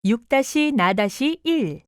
6-나-1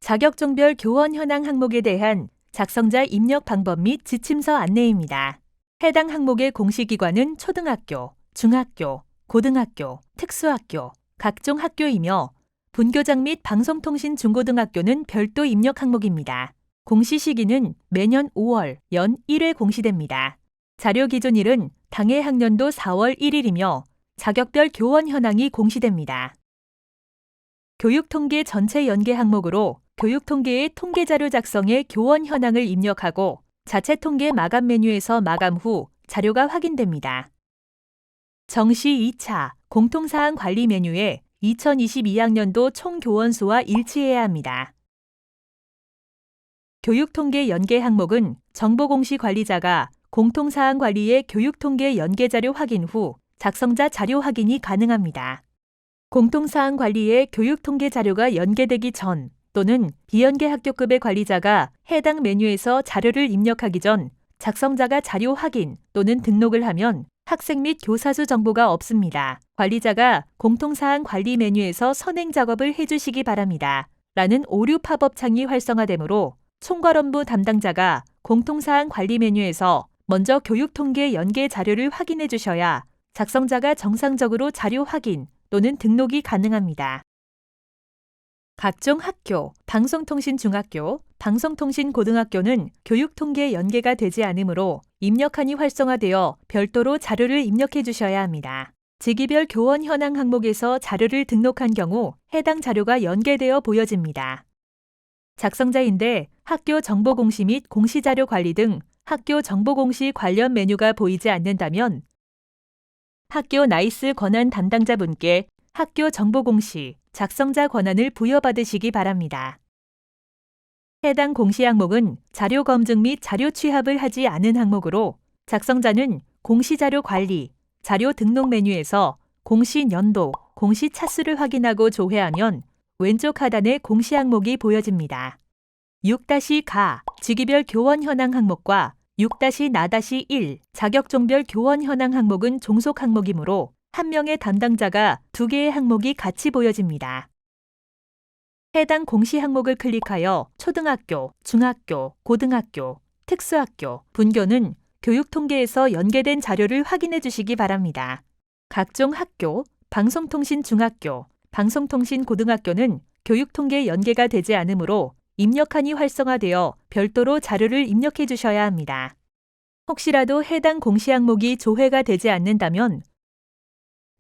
자격종별 교원 현황 항목에 대한 작성자 입력 방법 및 지침서 안내입니다. 해당 항목의 공시기관은 초등학교, 중학교, 고등학교, 특수학교, 각종 학교이며 분교장 및 방송통신 중고등학교는 별도 입력 항목입니다. 공시 시기는 매년 5월 연 1회 공시됩니다. 자료 기준일은 당해 학년도 4월 1일이며 자격별 교원 현황이 공시됩니다. 교육통계 전체 연계 항목으로 교육통계의 통계자료 작성에 교원 현황을 입력하고 자체 통계 마감 메뉴에서 마감 후 자료가 확인됩니다. 정시 2차 공통사항 관리 메뉴에 2022학년도 총 교원 수와 일치해야 합니다. 교육통계 연계 항목은 정보공시 관리자가 공통사항 관리의 교육통계 연계자료 확인 후 작성자 자료 확인이 가능합니다. 공통사항 관리에 교육통계 자료가 연계되기 전 또는 비연계 학교급의 관리자가 해당 메뉴에서 자료를 입력하기 전 작성자가 자료 확인 또는 등록을 하면 학생 및 교사 수 정보가 없습니다. 관리자가 공통사항 관리 메뉴에서 선행 작업을 해주시기 바랍니다. 라는 오류 팝업 창이 활성화되므로 총괄업무 담당자가 공통사항 관리 메뉴에서 먼저 교육통계 연계 자료를 확인해 주셔야 작성자가 정상적으로 자료 확인 또는 등록이 가능합니다. 각종 학교, 방송통신 중학교, 방송통신 고등학교는 교육통계 연계가 되지 않으므로 입력한이 활성화되어 별도로 자료를 입력해 주셔야 합니다. 직위별 교원 현황 항목에서 자료를 등록한 경우 해당 자료가 연계되어 보여집니다. 작성자인데 학교 정보공시 및 공시자료 관리 등 학교 정보공시 관련 메뉴가 보이지 않는다면 학교 나이스 권한 담당자분께 학교 정보공시 작성자 권한을 부여받으시기 바랍니다. 해당 공시 항목은 자료 검증 및 자료 취합을 하지 않은 항목으로 작성자는 공시자료 관리, 자료 등록 메뉴에서 공시 연도, 공시 차수를 확인하고 조회하면 왼쪽 하단에 공시 항목이 보여집니다. 6-가 직위별 교원 현황 항목과 6-나-1 자격종별 교원 현황 항목은 종속 항목이므로 한 명의 담당자가 두 개의 항목이 같이 보여집니다. 해당 공시 항목을 클릭하여 초등학교, 중학교, 고등학교, 특수학교, 분교는 교육통계에서 연계된 자료를 확인해 주시기 바랍니다. 각종 학교, 방송통신 중학교, 방송통신 고등학교는 교육통계 연계가 되지 않으므로 입력한이 활성화되어 별도로 자료를 입력해 주셔야 합니다. 혹시라도 해당 공시 항목이 조회가 되지 않는다면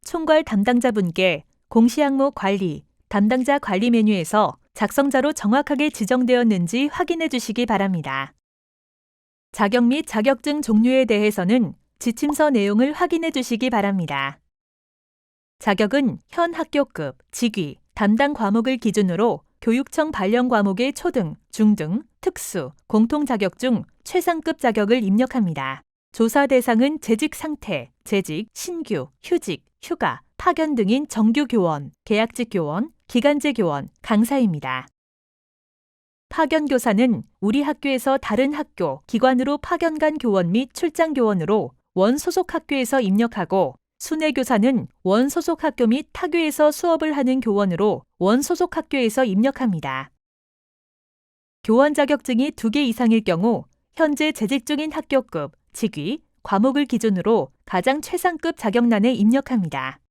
총괄 담당자분께 공시 항목 관리, 담당자 관리 메뉴에서 작성자로 정확하게 지정되었는지 확인해 주시기 바랍니다. 자격 및 자격증 종류에 대해서는 지침서 내용을 확인해 주시기 바랍니다. 자격은 현 학교급, 직위, 담당 과목을 기준으로 교육청 발령 과목의 초등, 중등, 특수, 공통 자격 중 최상급 자격을 입력합니다. 조사 대상은 재직 상태, 재직, 신규, 휴직, 휴가, 파견 등인 정규 교원, 계약직 교원, 기간제 교원, 강사입니다. 파견 교사는 우리 학교에서 다른 학교, 기관으로 파견 간 교원 및 출장 교원으로 원 소속 학교에서 입력하고 순회 교사는 원 소속 학교 및 타교에서 수업을 하는 교원으로 원 소속 학교에서 입력합니다. 교원 자격증이 2개 이상일 경우 현재 재직 중인 학교급, 직위, 과목을 기준으로 가장 최상급 자격란에 입력합니다.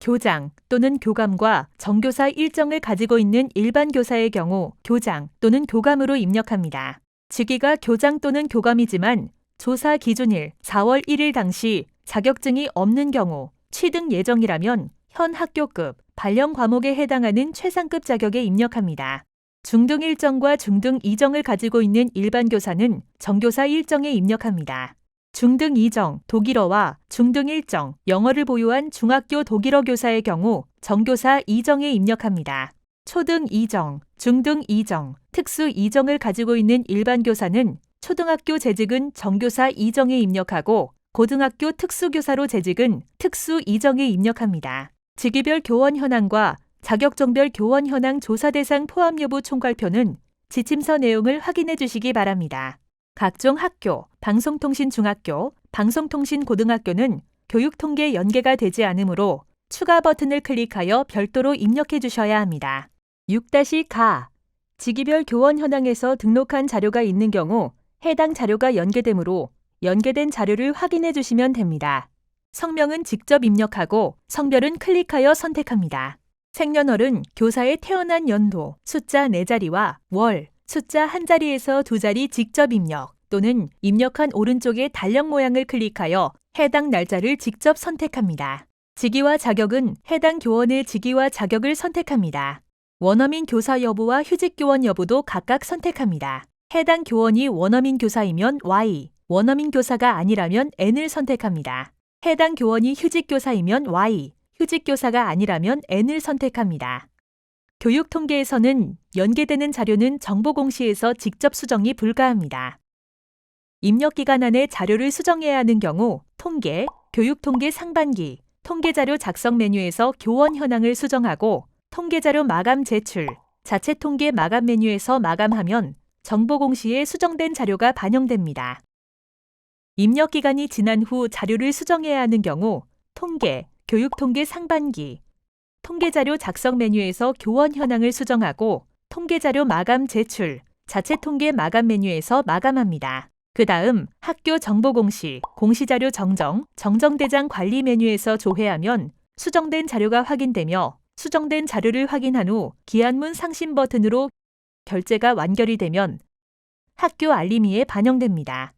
교장 또는 교감과 정교사 일정을 가지고 있는 일반 교사의 경우 교장 또는 교감으로 입력합니다. 직위가 교장 또는 교감이지만 조사 기준일 4월 1일 당시 자격증이 없는 경우 취득 예정이라면 현 학교급, 발령 과목에 해당하는 최상급 자격에 입력합니다. 중등 일정과 중등 2정을 가지고 있는 일반 교사는 정교사 일정에 입력합니다. 중등 2정, 독일어와 중등 1정, 영어를 보유한 중학교 독일어 교사의 경우 정교사 2정에 입력합니다. 초등 2정, 중등 2정, 특수 2정을 가지고 있는 일반 교사는 초등학교 재직은 정교사 2정에 입력하고 고등학교 특수교사로 재직은 특수 2정에 입력합니다. 직위별 교원 현황과 자격종별 교원 현황 조사 대상 포함 여부 총괄표는 지침서 내용을 확인해 주시기 바랍니다. 각종 학교, 방송통신 중학교, 방송통신 고등학교는 교육통계 연계가 되지 않으므로 추가 버튼을 클릭하여 별도로 입력해 주셔야 합니다. 6-가 직위별 교원 현황에서 등록한 자료가 있는 경우 해당 자료가 연계되므로 연계된 자료를 확인해 주시면 됩니다. 성명은 직접 입력하고 성별은 클릭하여 선택합니다. 생년월은 교사의 태어난 연도, 숫자 4자리와 월, 숫자 1자리에서 2자리 직접 입력 또는 입력한 오른쪽의 달력 모양을 클릭하여 해당 날짜를 직접 선택합니다. 직위와 자격은 해당 교원의 직위와 자격을 선택합니다. 원어민 교사 여부와 휴직 교원 여부도 각각 선택합니다. 해당 교원이 원어민 교사이면 Y, 원어민 교사가 아니라면 N을 선택합니다. 해당 교원이 휴직 교사이면 Y, 휴직 교사가 아니라면 N을 선택합니다. 교육 통계에서는 연계되는 자료는 정보 공시에서 직접 수정이 불가합니다. 입력 기간 안에 자료를 수정해야 하는 경우 통계, 교육 통계 상반기, 통계자료 작성 메뉴에서 교원 현황을 수정하고 통계자료 마감 제출, 자체 통계 마감 메뉴에서 마감하면 정보 공시에 수정된 자료가 반영됩니다. 입력 기간이 지난 후 자료를 수정해야 하는 경우 통계, 교육 통계 상반기, 통계자료 작성 메뉴에서 교원 현황을 수정하고 통계자료 마감 제출, 자체 통계 마감 메뉴에서 마감합니다. 그 다음 학교 정보 공시, 공시자료 정정, 정정대장 관리 메뉴에서 조회하면 수정된 자료가 확인되며 수정된 자료를 확인한 후 기한문 상심 버튼으로 결제가 완결이 되면 학교 알림이에 반영됩니다.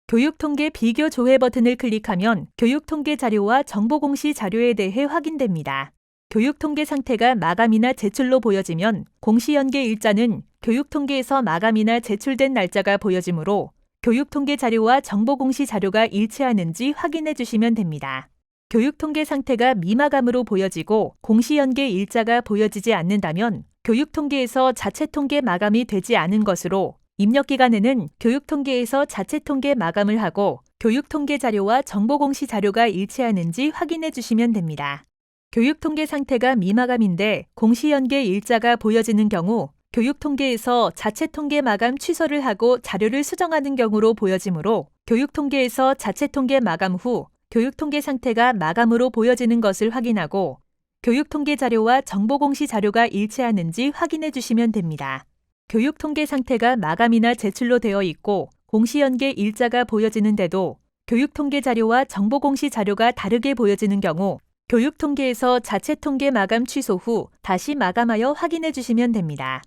교육통계 비교 조회 버튼을 클릭하면 교육통계 자료와 정보공시 자료에 대해 확인됩니다. 교육통계 상태가 마감이나 제출로 보여지면 공시연계 일자는 교육통계에서 마감이나 제출된 날짜가 보여지므로 교육통계 자료와 정보공시 자료가 일치하는지 확인해 주시면 됩니다. 교육통계 상태가 미마감으로 보여지고 공시연계 일자가 보여지지 않는다면 교육통계에서 자체통계 마감이 되지 않은 것으로 입력기간에는 교육통계에서 자체통계 마감을 하고 교육통계 자료와 정보공시 자료가 일치하는지 확인해 주시면 됩니다. 교육통계 상태가 미마감인데 공시연계 일자가 보여지는 경우 교육통계에서 자체통계 마감 취소를 하고 자료를 수정하는 경우로 보여지므로 교육통계에서 자체통계 마감 후 교육통계 상태가 마감으로 보여지는 것을 확인하고 교육통계 자료와 정보공시 자료가 일치하는지 확인해 주시면 됩니다. 교육통계 상태가 마감이나 제출로 되어 있고 공시연계 일자가 보여지는데도 교육통계 자료와 정보공시 자료가 다르게 보여지는 경우 교육통계에서 자체통계 마감 취소 후 다시 마감하여 확인해 주시면 됩니다.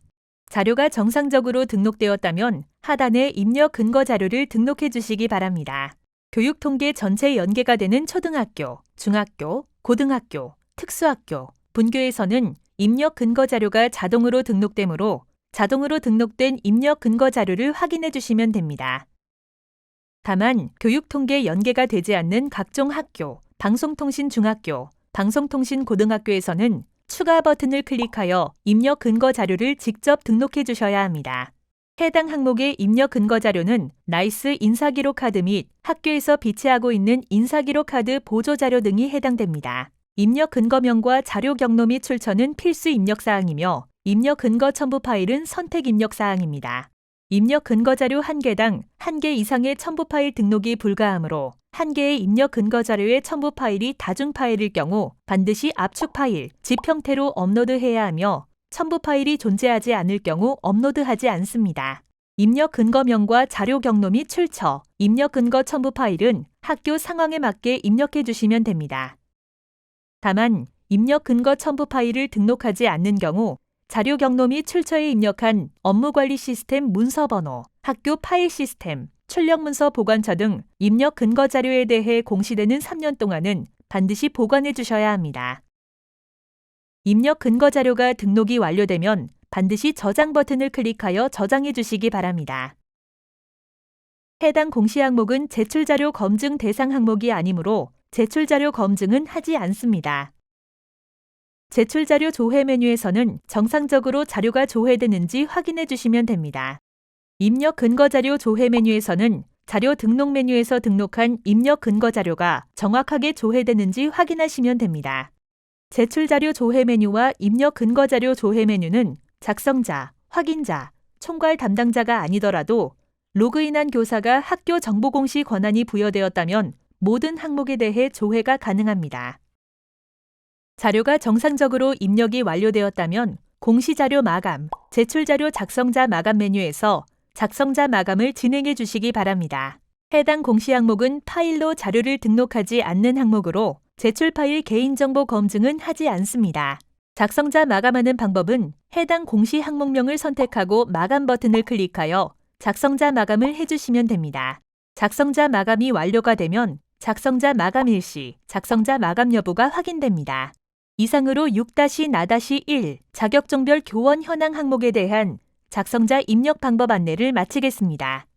자료가 정상적으로 등록되었다면 하단에 입력 근거 자료를 등록해 주시기 바랍니다. 교육통계 전체 연계가 되는 초등학교, 중학교, 고등학교, 특수학교, 분교에서는 입력 근거 자료가 자동으로 등록되므로 자동으로 등록된 입력 근거 자료를 확인해 주시면 됩니다. 다만 교육통계 연계가 되지 않는 각종 학교, 방송통신 중학교, 방송통신 고등학교에서는 추가 버튼을 클릭하여 입력 근거 자료를 직접 등록해 주셔야 합니다. 해당 항목의 입력 근거 자료는 나이스 인사기록 카드 및 학교에서 비치하고 있는 인사기록 카드 보조 자료 등이 해당됩니다. 입력 근거명과 자료 경로 및 출처는 필수 입력 사항이며 입력 근거 첨부 파일은 선택 입력 사항입니다. 입력 근거 자료 1개당 1개 이상의 첨부 파일 등록이 불가하므로 1개의 입력 근거 자료의 첨부 파일이 다중 파일일 경우 반드시 압축 파일, zip 형태로 업로드해야 하며 첨부 파일이 존재하지 않을 경우 업로드하지 않습니다. 입력 근거명과 자료 경로 및 출처, 입력 근거 첨부 파일은 학교 상황에 맞게 입력해 주시면 됩니다. 다만 입력 근거 첨부 파일을 등록하지 않는 경우 자료 경로 및 출처에 입력한 업무관리 시스템 문서번호, 학교 파일 시스템, 출력문서 보관처 등 입력 근거 자료에 대해 공시되는 3년 동안은 반드시 보관해 주셔야 합니다. 입력 근거 자료가 등록이 완료되면 반드시 저장 버튼을 클릭하여 저장해 주시기 바랍니다. 해당 공시 항목은 제출자료 검증 대상 항목이 아니므로 제출자료 검증은 하지 않습니다. 제출자료 조회 메뉴에서는 정상적으로 자료가 조회되는지 확인해 주시면 됩니다. 입력 근거 자료 조회 메뉴에서는 자료 등록 메뉴에서 등록한 입력 근거 자료가 정확하게 조회되는지 확인하시면 됩니다. 제출자료 조회 메뉴와 입력 근거 자료 조회 메뉴는 작성자, 확인자, 총괄 담당자가 아니더라도 로그인한 교사가 학교 정보공시 권한이 부여되었다면 모든 항목에 대해 조회가 가능합니다. 자료가 정상적으로 입력이 완료되었다면 공시자료 마감, 제출자료 작성자 마감 메뉴에서 작성자 마감을 진행해 주시기 바랍니다. 해당 공시 항목은 파일로 자료를 등록하지 않는 항목으로 제출 파일 개인정보 검증은 하지 않습니다. 작성자 마감하는 방법은 해당 공시 항목명을 선택하고 마감 버튼을 클릭하여 작성자 마감을 해주시면 됩니다. 작성자 마감이 완료가 되면 작성자 마감 일시, 작성자 마감 여부가 확인됩니다. 이상으로 6-나-1 자격종별 교원 현황 항목에 대한 작성자 입력 방법 안내를 마치겠습니다.